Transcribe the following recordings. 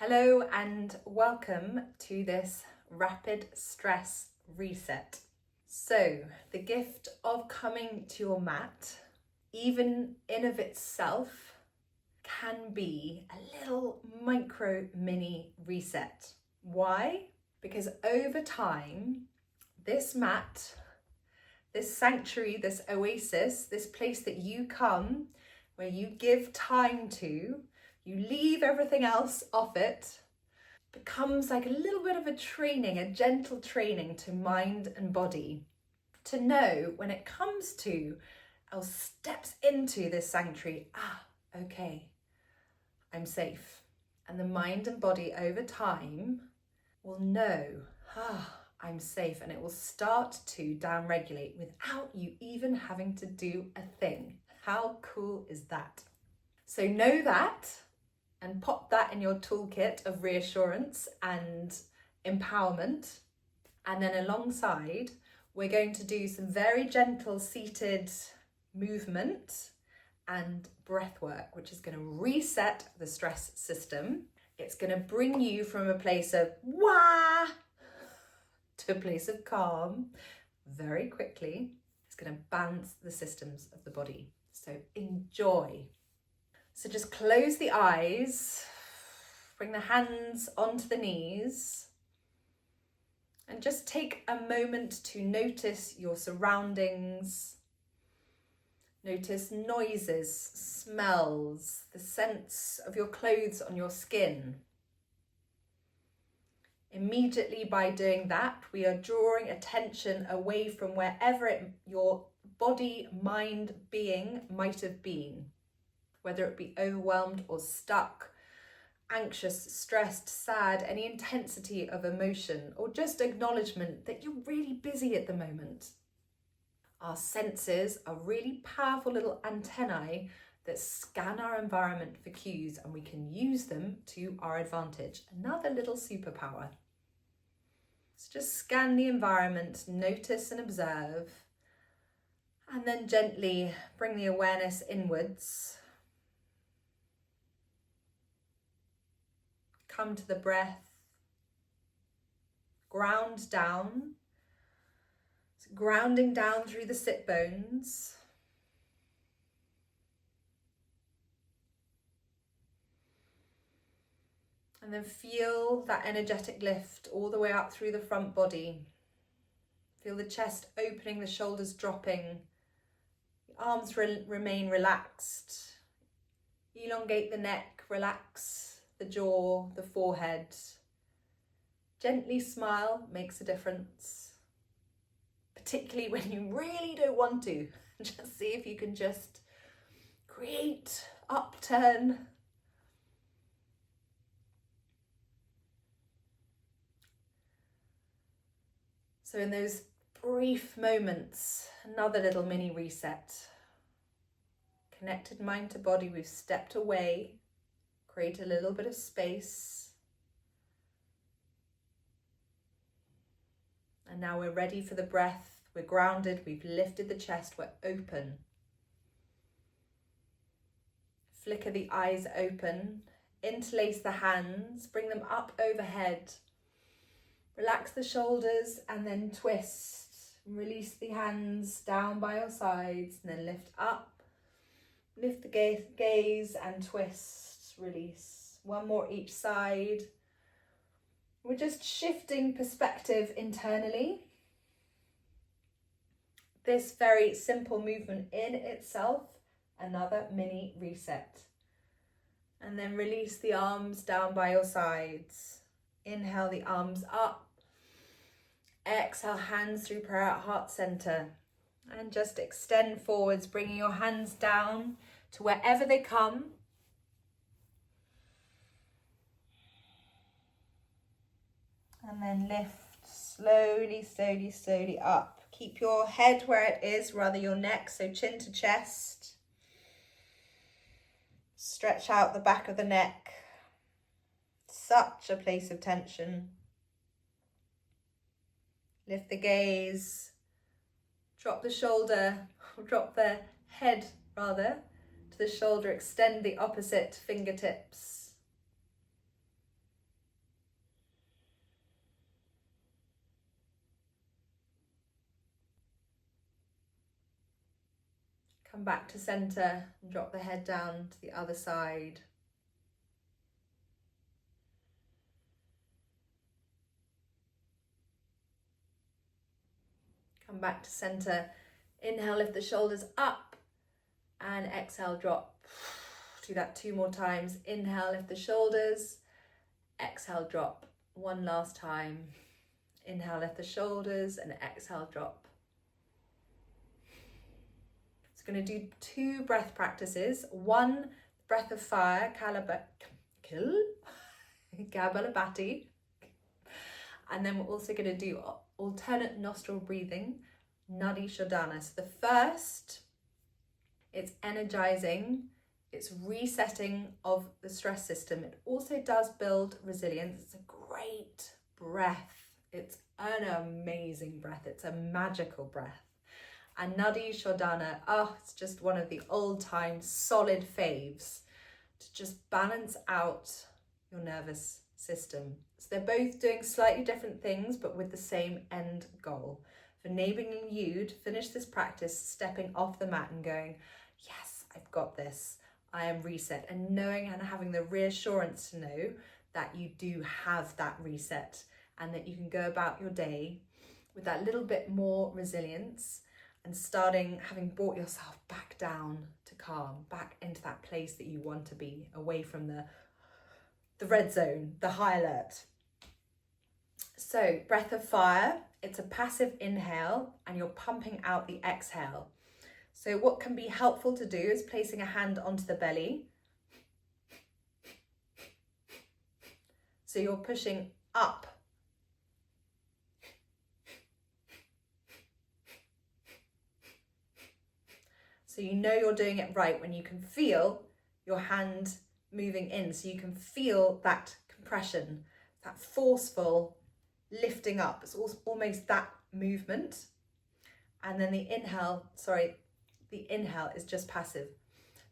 Hello and welcome to this rapid stress reset. So, the gift of coming to your mat, even in of itself, can be a little micro mini reset. Why? Because over time, this mat, this sanctuary, this oasis, this place that you come, where you give time to, you leave everything else off it, becomes like a little bit of a training, a gentle training to mind and body to know when it comes to or steps into this sanctuary, okay, I'm safe. And the mind and body over time will know, I'm safe, and it will start to downregulate without you even having to do a thing. How cool is that? So know that and pop that in your toolkit of reassurance and empowerment. And then alongside, we're going to do some very gentle seated movement and breath work, which is going to reset the stress system. It's going to bring you from a place of wah to a place of calm very quickly. It's going to balance the systems of the body. So enjoy. So just close the eyes, bring the hands onto the knees, and just take a moment to notice your surroundings. Notice noises, smells, the sense of your clothes on your skin. Immediately by doing that, we are drawing attention away from wherever your body, mind, being might have been. Whether it be overwhelmed or stuck, anxious, stressed, sad, any intensity of emotion, or just acknowledgement that you're really busy at the moment. Our senses are really powerful little antennae that scan our environment for cues, and we can use them to our advantage. Another little superpower. So just scan the environment, notice and observe, and then gently bring the awareness inwards. Come to the breath, ground down, so grounding down through the sit bones. And then feel that energetic lift all the way up through the front body. Feel the chest opening, the shoulders dropping, the arms remain relaxed. Elongate the neck, relax the jaw, the forehead. Gently smile makes a difference, particularly when you really don't want to. Just see if you can just create upturn. So in those brief moments, another little mini reset. Connected mind to body, we've stepped away. Create a little bit of space. And now we're ready for the breath. We're grounded, we've lifted the chest, we're open. Flicker the eyes open, interlace the hands, bring them up overhead. Relax the shoulders and then twist. Release the hands down by your sides and then lift up. Lift the gaze and twist. Release. One more each side. We're just shifting perspective internally. This very simple movement in itself, another mini reset. And then release the arms down by your sides. Inhale the arms up. Exhale, hands through prayer at heart center. And just extend forwards, bringing your hands down to wherever they come. And then lift slowly, slowly, slowly up. Keep your head where it is, rather your neck, so chin to chest. Stretch out the back of the neck. Such a place of tension. Lift the gaze. Drop the shoulder, or drop the head rather, to the shoulder. Extend the opposite fingertips. Come back to center and drop the head down to the other side. Come back to center. Inhale, lift the shoulders up, and exhale, drop. Do that 2 more times. Inhale, lift the shoulders. Exhale, drop. 1 last time. Inhale, lift the shoulders, and exhale, drop. So going to do 2 breath practices. 1, breath of fire, Kapalabhati. And then we're also going to do alternate nostril breathing, Nadi Shodhana. So the first, it's energizing, it's resetting of the stress system. It also does build resilience. It's a great breath. It's an amazing breath. It's a magical breath. And Nadi Shodhana, it's just one of the old-time solid faves to just balance out your nervous system. So they're both doing slightly different things, but with the same end goal of enabling you to finish this practice, stepping off the mat and going, yes, I've got this. I am reset, and knowing and having the reassurance to know that you do have that reset and that you can go about your day with that little bit more resilience and having brought yourself back down to calm, back into that place that you want to be, away from the red zone, the high alert. So breath of fire, it's a passive inhale and you're pumping out the exhale. So what can be helpful to do is placing a hand onto the belly. So you're pushing up. So you know you're doing it right when you can feel your hand moving in. So you can feel that compression, that forceful lifting up. It's almost that movement. And then the inhale is just passive.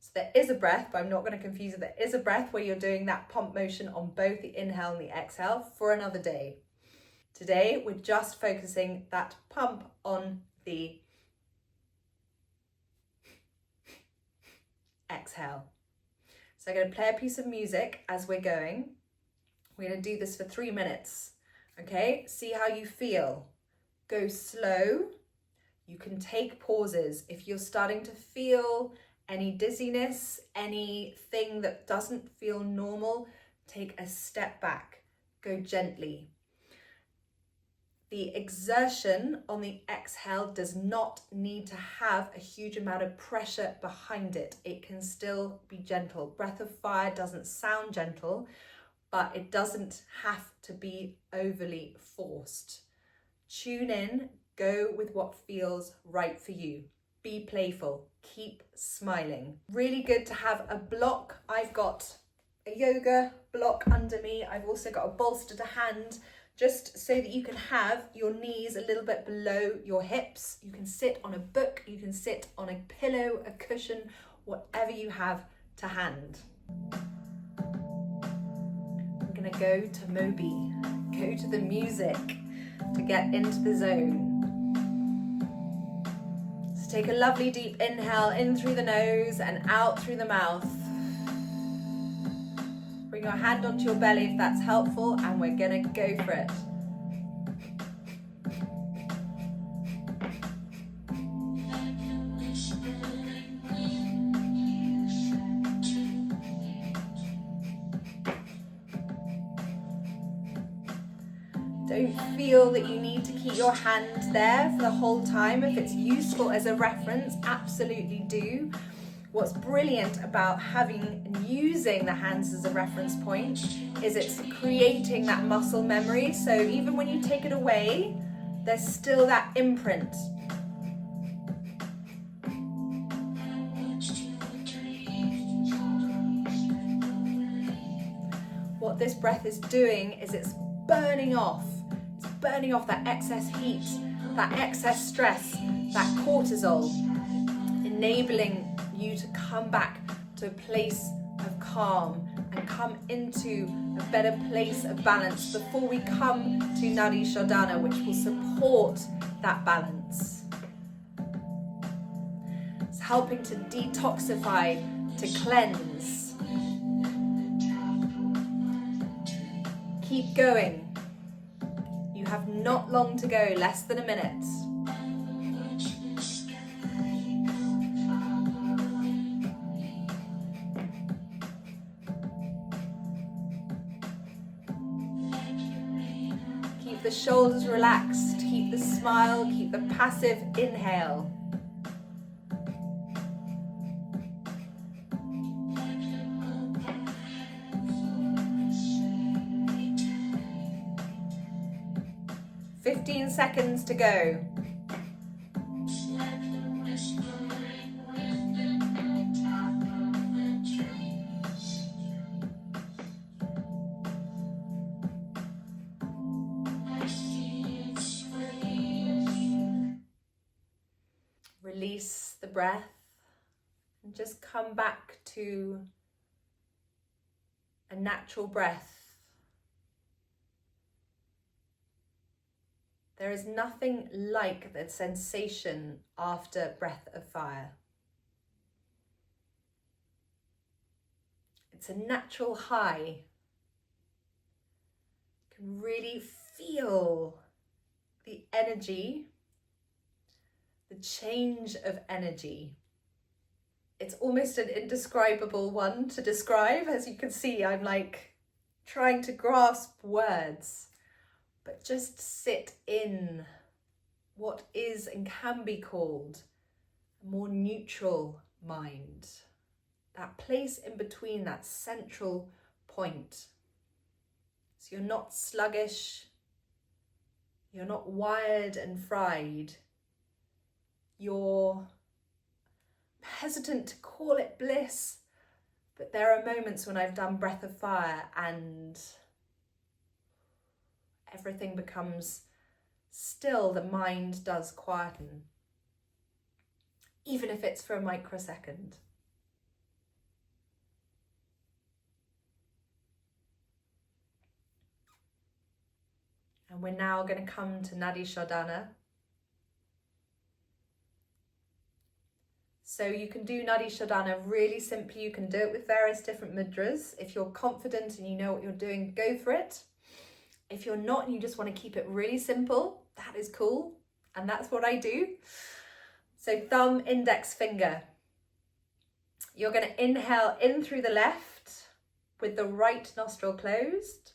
So there is a breath, but I'm not going to confuse it. There is a breath where you're doing that pump motion on both the inhale and the exhale for another day. Today, we're just focusing that pump on the exhale. So I'm going to play a piece of music as we're going. We're going to do this for 3 minutes. Okay, see how you feel. Go slow. You can take pauses. If you're starting to feel any dizziness, anything that doesn't feel normal, take a step back. Go gently. The exertion on the exhale does not need to have a huge amount of pressure behind it. It can still be gentle. Breath of fire doesn't sound gentle, but it doesn't have to be overly forced. Tune in, go with what feels right for you. Be playful, keep smiling. Really good to have a block. I've got a yoga block under me. I've also got a bolster to hand, just so that you can have your knees a little bit below your hips. You can sit on a book, you can sit on a pillow, a cushion, whatever you have to hand. I'm gonna go to Moby, go to the music to get into the zone. So take a lovely deep inhale in through the nose and out through the mouth. Bring your hand onto your belly if that's helpful, and we're gonna go for it. Don't feel that you need to keep your hand there for the whole time. If it's useful as a reference, absolutely do. What's brilliant about having and using the hands as a reference point is it's creating that muscle memory. So even when you take it away, there's still that imprint. What this breath is doing is it's burning off that excess heat, that excess stress, that cortisol, enabling you to come back to a place of calm and come into a better place of balance before we come to Nadi Shodhana, which will support that balance. So helping to detoxify, to cleanse. Keep going. You have not long to go, less than a minute. Keep the shoulders relaxed, keep the smile, keep the passive inhale. Seconds to go. Release the breath and just come back to a natural breath. There is nothing like the sensation after breath of fire. It's a natural high. You can really feel the energy, the change of energy. It's almost an indescribable one to describe. As you can see, I'm like trying to grasp words. But just sit in what is and can be called a more neutral mind. That place in between, that central point. So you're not sluggish, you're not wired and fried. You're hesitant to call it bliss, but there are moments when I've done breath of fire and everything becomes still, the mind does quieten, even if it's for a microsecond. And we're now going to come to Nadi Shodhana. So you can do Nadi Shodhana really simply. You can do it with various different mudras. If you're confident and you know what you're doing, go for it. If you're not and you just want to keep it really simple, that is cool. And that's what I do. So thumb, index finger. You're going to inhale in through the left with the right nostril closed.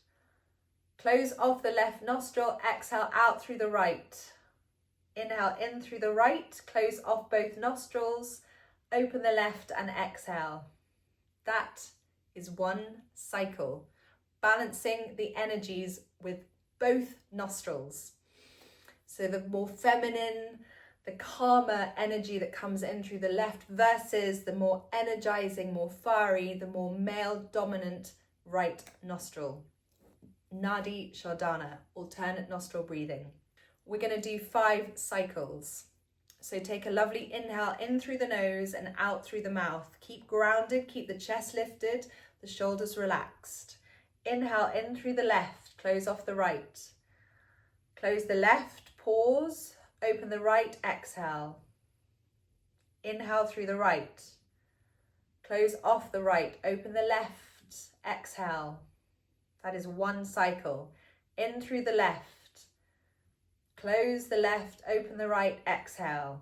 Close off the left nostril, exhale out through the right. Inhale in through the right, close off both nostrils, open the left and exhale. That is one cycle. Balancing the energies with both nostrils. So the more feminine, the calmer energy that comes in through the left versus the more energizing, more fiery, the more male dominant right nostril. Nadi Shodhana, alternate nostril breathing. We're going to do 5 cycles. So take a lovely inhale in through the nose and out through the mouth. Keep grounded, keep the chest lifted, the shoulders relaxed. Inhale in through the left, close off the right. Close the left, pause, open the right, exhale. Inhale through the right. Close off the right, open the left, exhale. That is one cycle. In through the left. Close the left, open the right, exhale.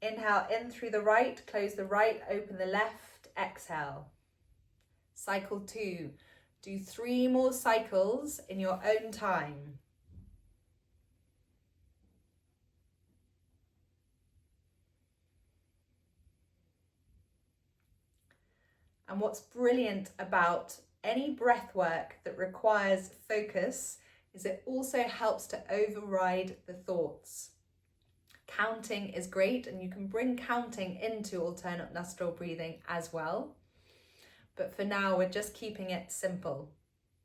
Inhale in through the right, close the right, open the left, exhale. Cycle 2. Do 3 more cycles in your own time. And what's brilliant about any breath work that requires focus is it also helps to override the thoughts. Counting is great, and you can bring counting into alternate nostril breathing as well. But for now, we're just keeping it simple.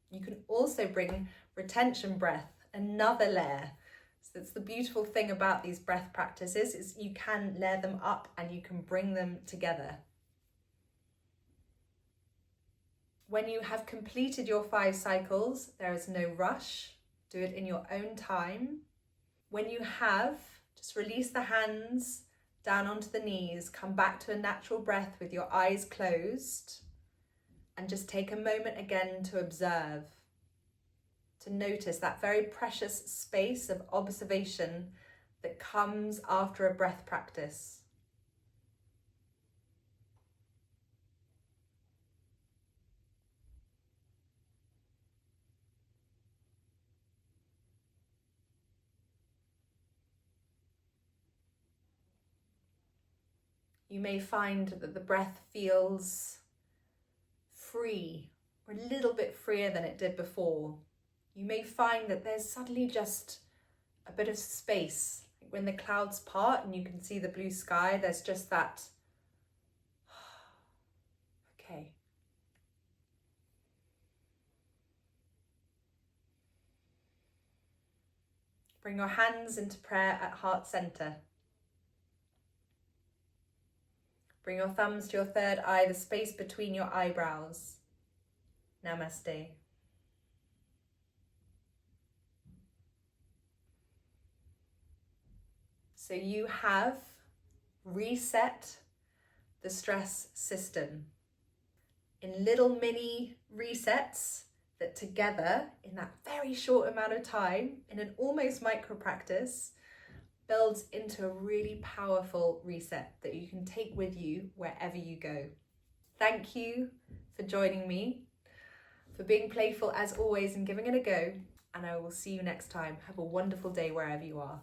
You can also bring retention breath, another layer. So that's the beautiful thing about these breath practices, is you can layer them up and you can bring them together. When you have completed your 5 cycles, there is no rush. Do it in your own time. When you have, just release the hands, down onto the knees. Come back to a natural breath with your eyes closed, and just take a moment again to observe, to notice that very precious space of observation that comes after a breath practice. You may find that the breath feels free, or a little bit freer than it did before. You may find that there's suddenly just a bit of space. When the clouds part and you can see the blue sky, there's just that, okay. Bring your hands into prayer at heart center. Bring your thumbs to your third eye, the space between your eyebrows. Namaste. So you have reset the stress system in little mini resets that together, in that very short amount of time, in an almost micro practice, builds into a really powerful reset that you can take with you wherever you go. Thank you for joining me, for being playful as always and giving it a go, and I will see you next time. Have a wonderful day wherever you are.